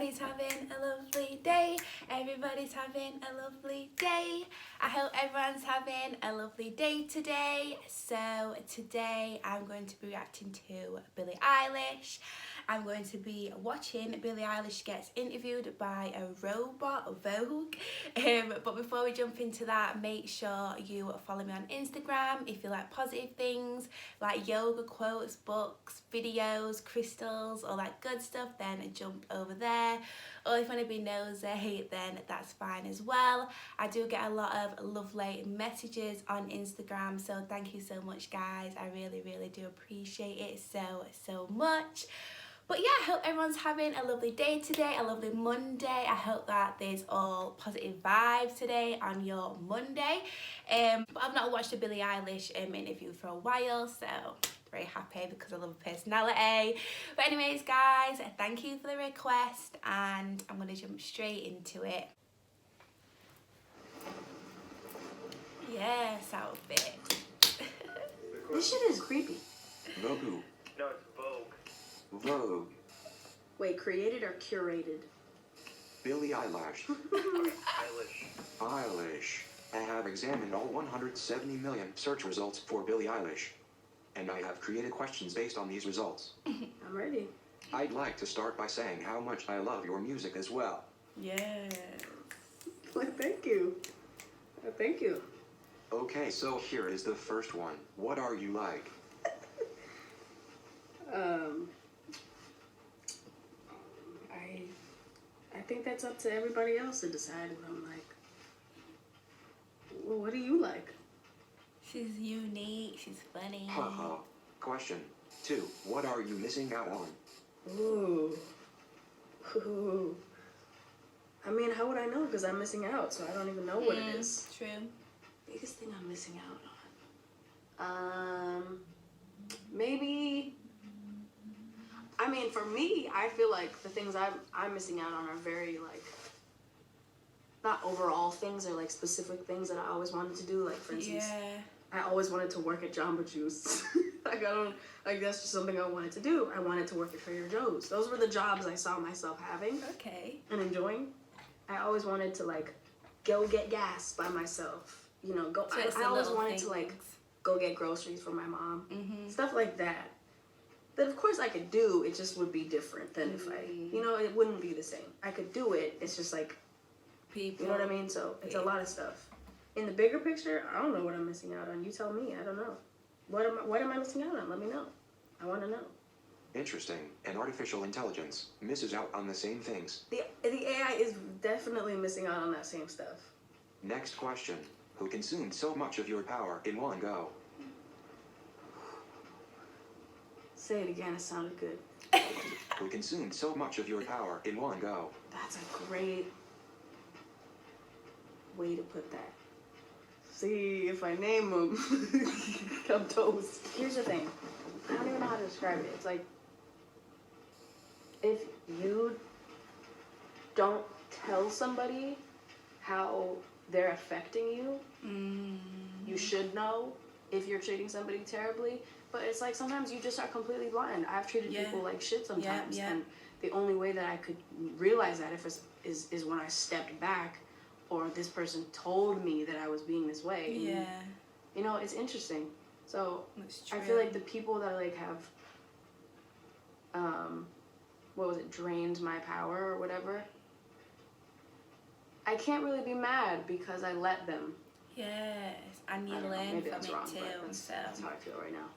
everybody's having a lovely day. Everybody's having a lovely day. I hope everyone's having a lovely day today. So today I'm going to be reacting to Billie Eilish. I'm going to be watching Billie Eilish gets interviewed by a robot, Vogue. But before we jump into that, make sure you follow me on Instagram if you like positive things, like yoga quotes, books, videos, crystals, all that good stuff, then jump over there. Or if you want to be nosy, then that's fine as well. I do get a lot of lovely messages on Instagram, so thank you so much, guys. I really do appreciate it so much. But yeah, I hope everyone's having a lovely day today, a lovely Monday. I hope that there's all positive vibes today on your Monday. But I've not watched a Billie Eilish interview for a while, so very happy because I love her personality. But anyways, guys, thank you for the request, and I'm going to jump straight into it. Yes, outfit. This shit is creepy. Vogue. No, it's Vogue. Vogue. Wait, created or curated? Billie Eilish. Eilish. I have examined all 170 million search results for Billie Eilish, and I have created questions based on these results. I'm ready. I'd like to start by saying how much I love your music as well. Yes. Like, thank you. Thank you. Okay, so here is the first one. What are you like? I think that's up to everybody else to decide what I'm like. Well, what do you like? She's unique, she's funny. Haha. Question 2. What are you missing out on? Ooh. I mean, how would I know? Because I'm missing out, so I don't even know what it is. True. Biggest thing I'm missing out on. Maybe. I mean, for me, I feel like the things I'm missing out on are very, like, not overall things, or like specific things that I always wanted to do. Like, for instance, I always wanted to work at Jamba Juice. That's just something I wanted to do. I wanted to work at Trader Joe's. Those were the jobs I saw myself having. Okay. And enjoying. I always wanted to, like, go get gas by myself. You know, go. So I always wanted to, like, go get groceries for my mom. Stuff like that. That of course I could do, it just would be different than if it wouldn't be the same. I could do it, it's just like, people. You know what I mean? So it's a lot of stuff. In the bigger picture, I don't know what I'm missing out on. You tell me, I don't know. What am I missing out on? Let me know. I want to know. Interesting. And artificial intelligence misses out on the same things. The AI is definitely missing out on that same stuff. Next question. Who consumed so much of your power in one go? Say it again, it sounded good. Who consumed so much of your power in one go? That's a great way to put that. See, if I name them, I'm toast. Here's the thing. I don't even know how to describe it. It's like, if you don't tell somebody how they're affecting you, you should know if you're treating somebody terribly. But it's like sometimes you just are completely blind. I've treated people like shit sometimes, and the only way that I could realize that is when I stepped back, or this person told me that I was being this way. Yeah. You know, it's interesting. So I feel like the people that like have, drained my power or whatever, I can't really be mad because I let them. Yes, and you learn from it too. That's how I feel right now.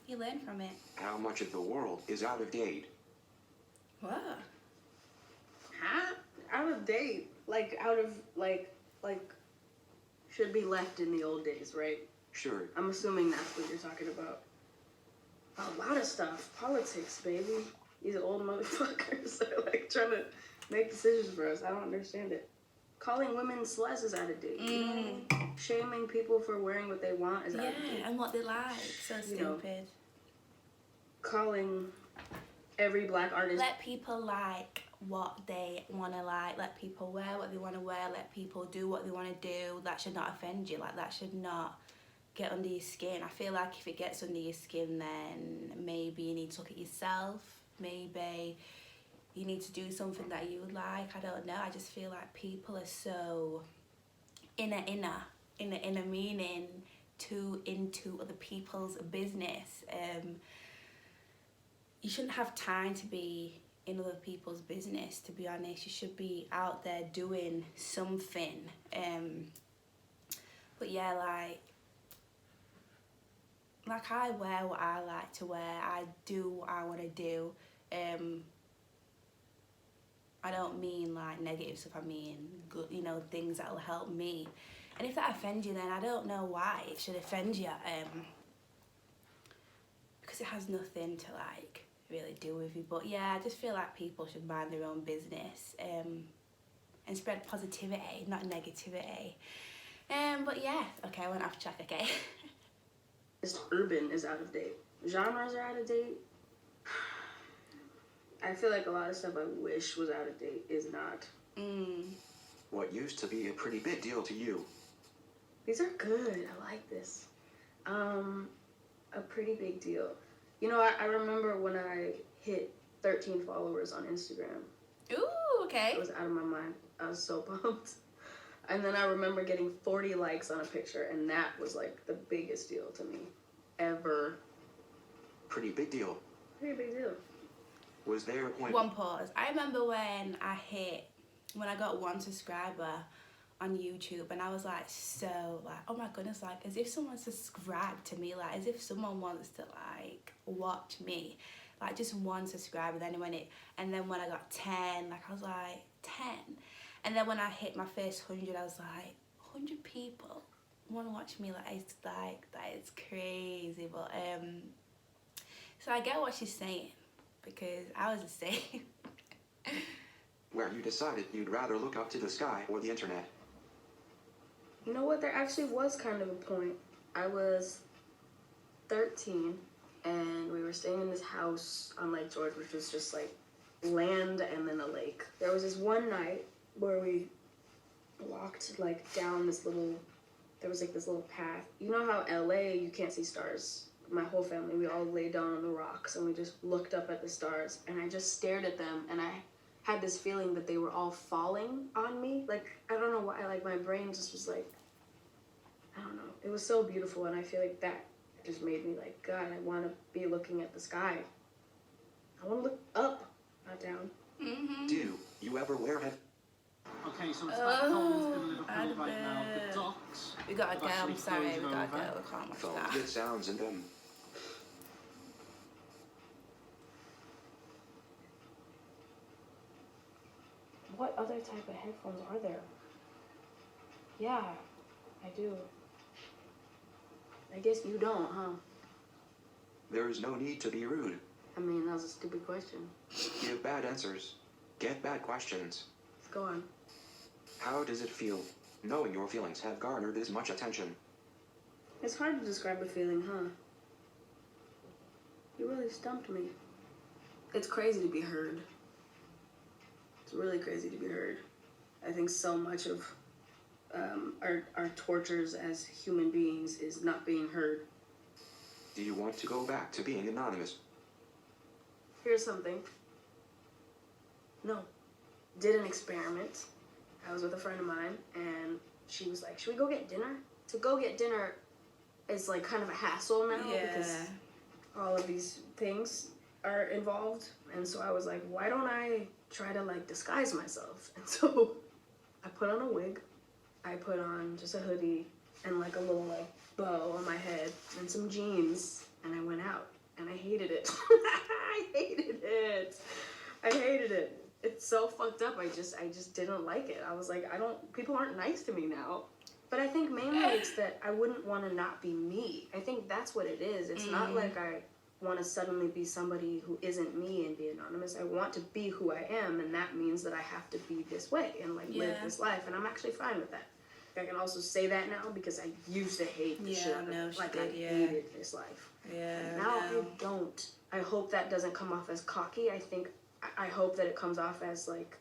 You learn from it. How much of the world is out of date? What? Huh? Out of date? Like, out of, like, should be left in the old days, right? Sure. I'm assuming that's what you're talking about. A lot of stuff. Politics, baby. These old motherfuckers are, like, trying to make decisions for us. I don't understand it. Calling women sluts is out of date. You know what I mean? Shaming people for wearing what they want is out of date. Yeah, and what they like. So stupid. Calling every black artist. Let people like what they want to like. Let people wear what they want to wear. Let people do what they want to do. That should not offend you. Like, that should not get under your skin. I feel like if it gets under your skin, then maybe you need to look at yourself. Maybe you need to do something that you like. I don't know. I just feel like people are so inner meaning too into other people's business. You shouldn't have time to be in other people's business, to be honest. You should be out there doing something. But yeah, like I wear what I like to wear. I do what I want to do. I don't mean like negative stuff. I mean good, you know, things that will help me. And if that offends you, then I don't know why it should offend you. Because it has nothing to like really do with you. But yeah, I just feel like people should mind their own business and spread positivity, not negativity. But yeah, okay, I went off track. Okay. Just urban is out of date. Genres are out of date. I feel like a lot of stuff I wish was out of date is not. What used to be a pretty big deal to you? These are good. I like this. A pretty big deal. You know, I remember when I hit 13 followers on Instagram. Ooh, okay. I was out of my mind. I was so pumped. And then I remember getting 40 likes on a picture, and that was like the biggest deal to me ever. Pretty big deal. Pretty big deal. Was there a point? One pause. I remember when I got 1 subscriber on YouTube, and I was like, so like, oh my goodness, like as if someone subscribed to me, like as if someone wants to like watch me, like just 1 subscriber. Then when I got 10, like I was like 10, and then when I hit my first 100, I was like 100 people want to watch me. Like that is crazy. But so I get what she's saying, because I was the same. Where you decided you'd rather look up to the sky or the internet? You know what? There actually was kind of a point. I was 13, and we were staying in this house on Lake George, which was just like land and then a lake. There was this one night where we walked like down this little, there was like this little path. You know how LA, you can't see stars? My whole family, we all lay down on the rocks and we just looked up at the stars, and I just stared at them, and I had this feeling that they were all falling on me. Like, I don't know why, like my brain just was like, I don't know. It was so beautiful, and I feel like that just made me like, God, I want to be looking at the sky. I want to look up, not down. Mm-hmm. Do you ever wear head? Okay, so it's back home in Liverpool I'd right now. bet. The docks. We gotta have go. actually I'm sorry, we frozen gotta over. go. We can't watch Phone that. good sounds in them. What other type of headphones are there? Yeah, I do. I guess you don't, huh? There is no need to be rude. I mean, that was a stupid question. Give bad answers. Get bad questions. Let's go on. How does it feel knowing your feelings have garnered this much attention? It's hard to describe a feeling, huh? You really stumped me. It's crazy to be heard. It's really crazy to be heard. I think so much of our tortures as human beings is not being heard. Do you want to go back to being anonymous? Here's something. No. Did an experiment. I was with a friend of mine, and she was like, should we go get dinner? To go get dinner is like kind of a hassle now, because all of these things are involved. And so I was like, why don't I try to like disguise myself? And so I put on a wig. I put on just a hoodie and like a little like bow on my head and some jeans, and I went out, and I hated it. I hated it. I hated it. It's so fucked up. I just didn't like it. I was like, people aren't nice to me now. But I think mainly it's that I wouldn't want to not be me. I think that's what it is. It's not like I want to suddenly be somebody who isn't me and be anonymous. I want to be who I am, and that means that I have to be this way and like live this life, and I'm actually fine with that. I can also say that now because I used to hate the shit out of it. Like, I hated this life. Yeah. Now I don't. I hope that doesn't come off as cocky. I hope that it comes off as like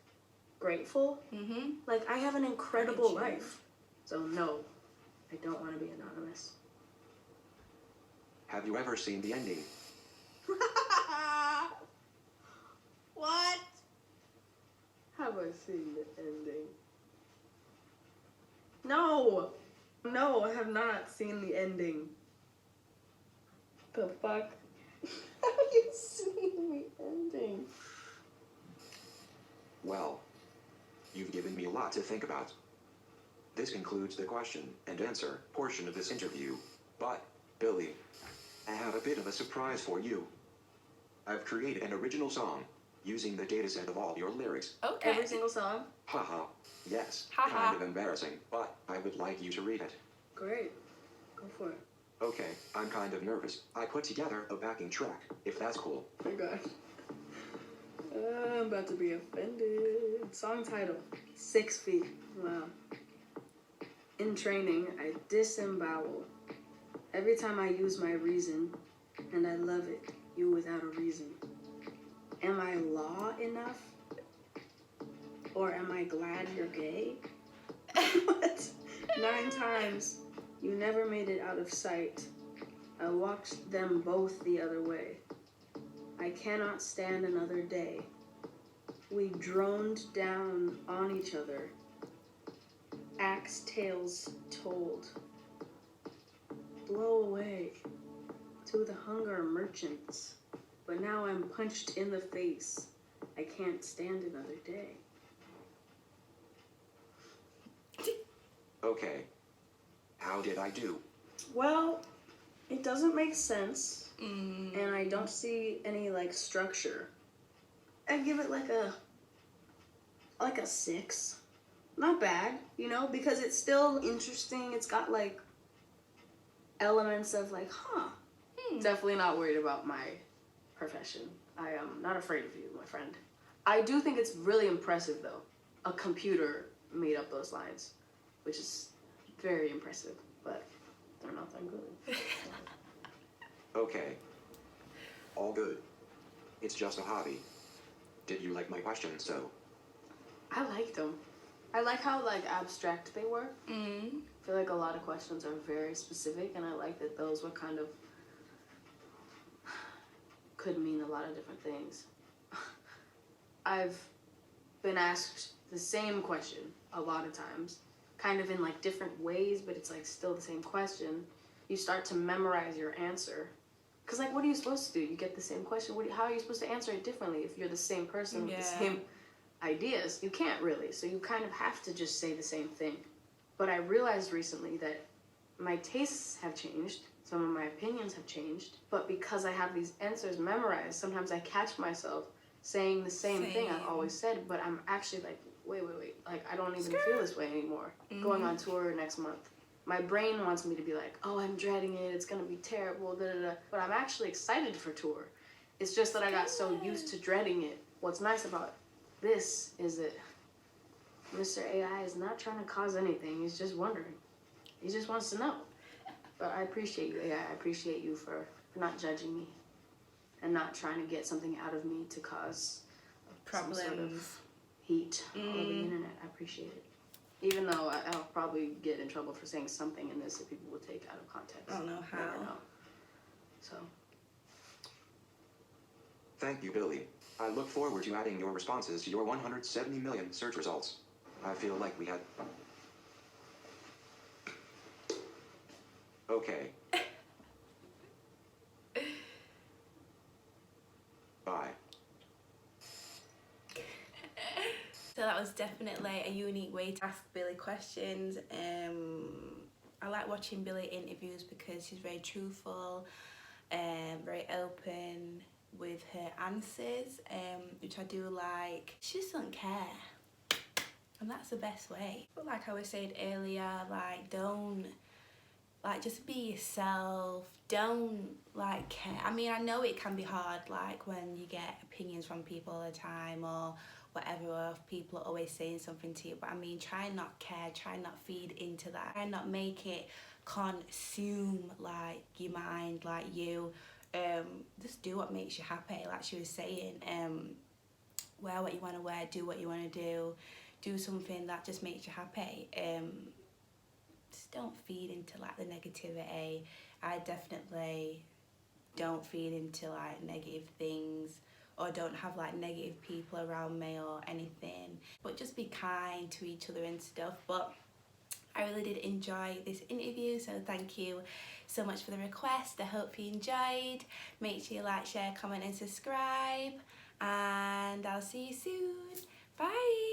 grateful. Mm-hmm. Like, I have an incredible life. So no, I don't want to be anonymous. Have you ever seen the ending? What? have I seen the ending? No! No, I have not seen the ending. The fuck? Have you seen the ending? Well, you've given me a lot to think about. This concludes the question and answer portion of this interview. But, Billy, I have a bit of a surprise for you. I've created an original song using the dataset of all your lyrics. Okay. Every single song? Haha. Yes, Haha. kind of embarrassing, but I would like you to read it. Great. Go for it. Okay, I'm kind of nervous. I put together a backing track, if that's cool. Oh my god. I'm about to be offended. Song title, 6 feet. Wow. In training, I disembowel. Every time I use my reason, and I love it, you without a reason. Am I law enough? Or am I glad you're gay? What? 9 times. You never made it out of sight. I walked them both the other way. I cannot stand another day. We droned down on each other. Axe tales told. Blow away to the hunger merchants. But now I'm punched in the face. I can't stand another day. Okay. How did I do? Well, it doesn't make sense. And I don't see any like structure. I give it like a 6. Not bad, you know, because it's still interesting. It's got like elements of like, Definitely not worried about my profession. I am not afraid of you, my friend. I do think it's really impressive though. A computer made up those lines, which is very impressive, but they're not that good. Okay. All good. It's just a hobby. Did you like my questions, so? I liked them. I like how like abstract they were. I feel like a lot of questions are very specific, and I like that those were kind of could mean a lot of different things. I've been asked the same question a lot of times, kind of in like different ways, but it's like still the same question. You start to memorize your answer. Cause like, what are you supposed to do? You get the same question. How are you supposed to answer it differently if you're the same person with the same ideas? You can't really. So you kind of have to just say the same thing. But I realized recently that my tastes have changed. Some of my opinions have changed. But because I have these answers memorized, sometimes I catch myself saying the same thing I've always said, but I'm actually like, wait. Like, I don't even feel this way anymore. Going on tour next month. My brain wants me to be like, oh, I'm dreading it. It's going to be terrible. But I'm actually excited for tour. It's just that I got so used to dreading it. What's nice about this is that Mr. AI is not trying to cause anything. He's just wondering. He just wants to know. But I appreciate you, AI. I appreciate you for not judging me and not trying to get something out of me to cause Problems. some sort of heat over the internet. I appreciate it. Even though I'll probably get in trouble for saying something in this that people will take out of context. I don't know how. Never know. So. Thank you, Billy. I look forward to adding your responses to your 170 million search results. I feel like we had... Okay. Bye. So that was definitely a unique way to ask Billy questions. I like watching Billy interviews because she's very truthful, very open with her answers, which I do like. She just doesn't care, and that's the best way. But like I was saying earlier, like don't, like just be yourself. Don't like care. I mean, I know it can be hard, like when you get opinions from people all the time or whatever, or if people are always saying something to you, but I mean, try and not care, try and not feed into that, try and not make it consume like your mind, like you. Just do what makes you happy, like she was saying. Wear what you want to wear, do what you want to do something that just makes you happy. Just don't feed into like the negativity. I definitely don't feed into like negative things or don't have like negative people around me or anything, but just be kind to each other and stuff. But I really did enjoy this interview, so thank you so much for the request. I hope you enjoyed. Make sure you like, share, comment and subscribe, and I'll see you soon. Bye.